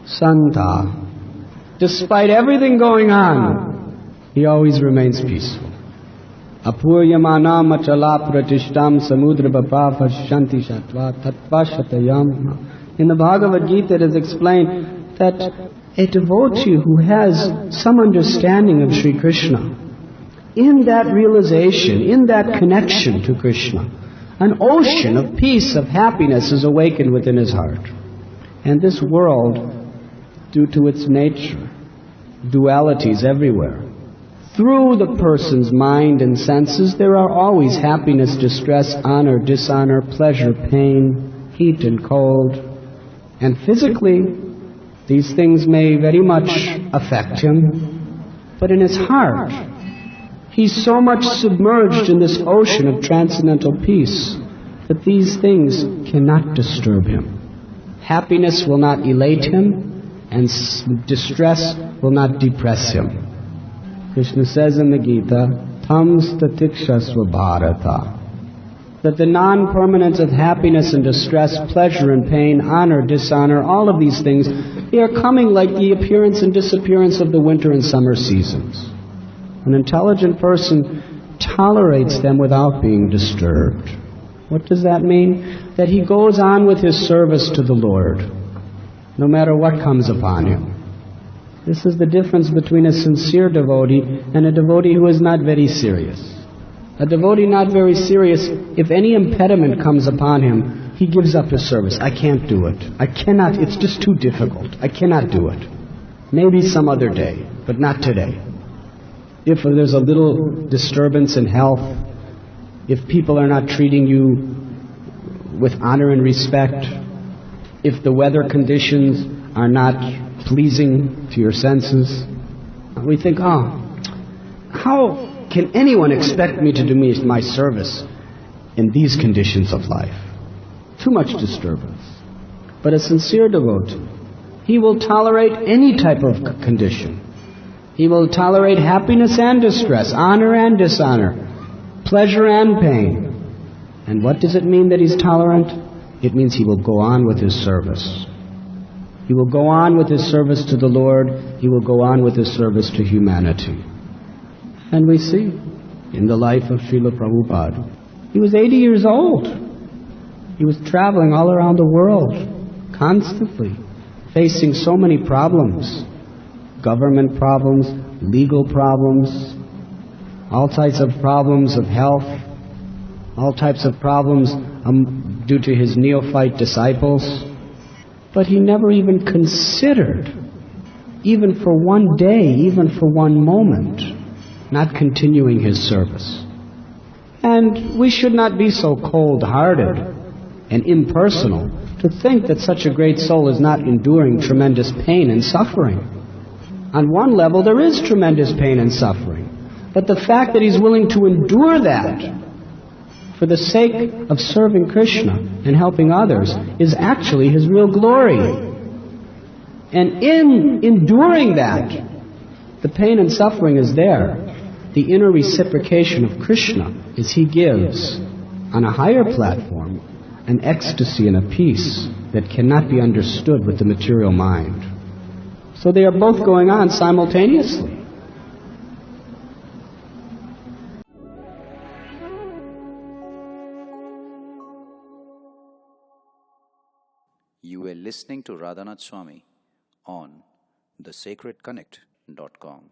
Santa. Despite everything going on, he always remains peaceful. Apuryamana machala pratishtam samudra bhapa shanti shatva tattva shatayam. In the Bhagavad Gita it is explained that a devotee who has some understanding of Sri Krishna, in that realization, in that connection to Krishna, an ocean of peace, of happiness is awakened within his heart. And this world, due to its nature, dualities everywhere, through the person's mind and senses, there are always happiness, distress, honor, dishonor, pleasure, pain, heat and cold. And physically, these things may very much affect him, but in his heart, he's so much submerged in this ocean of transcendental peace that these things cannot disturb him. Happiness will not elate him, and distress will not depress him. Krishna says in the Gita, Tam statikshasva bharata, that the non-permanence of happiness and distress, pleasure and pain, honor, dishonor, all of these things, they are coming like the appearance and disappearance of the winter and summer seasons. An intelligent person tolerates them without being disturbed. What does that mean? That he goes on with his service to the Lord, no matter what comes upon him. This is the difference between a sincere devotee and a devotee who is not very serious. A devotee not very serious, if any impediment comes upon him, he gives up his service. I can't do it. I cannot, it's just too difficult. I cannot do it. Maybe some other day, but not today. If there's a little disturbance in health, if people are not treating you with honor and respect, if the weather conditions are not pleasing to your senses, we think, how can anyone expect me to do my service in these conditions of life? Too much disturbance. But a sincere devotee, he will tolerate any type of condition. He will tolerate happiness and distress, honor and dishonor, pleasure and pain. And what does it mean that he's tolerant? It means he will go on with his service. He will go on with his service to the Lord. He will go on with his service to humanity. And we see in the life of Srila Prabhupada, he was 80 years old. He was traveling all around the world, constantly, facing so many problems. Government problems, legal problems, all types of problems of health, all types of problems due to his neophyte disciples. But he never even considered, even for one day, even for one moment, not continuing his service. And we should not be so cold-hearted and impersonal to think that such a great soul is not enduring tremendous pain and suffering. On one level, there is tremendous pain and suffering. But the fact that he's willing to endure that for the sake of serving Krishna and helping others is actually his real glory. And in enduring that, the pain and suffering is there. The inner reciprocation of Krishna is he gives, on a higher platform, an ecstasy and a peace that cannot be understood with the material mind. So they are both going on simultaneously. You were listening to Radhanath Swami on thesacredconnect.com.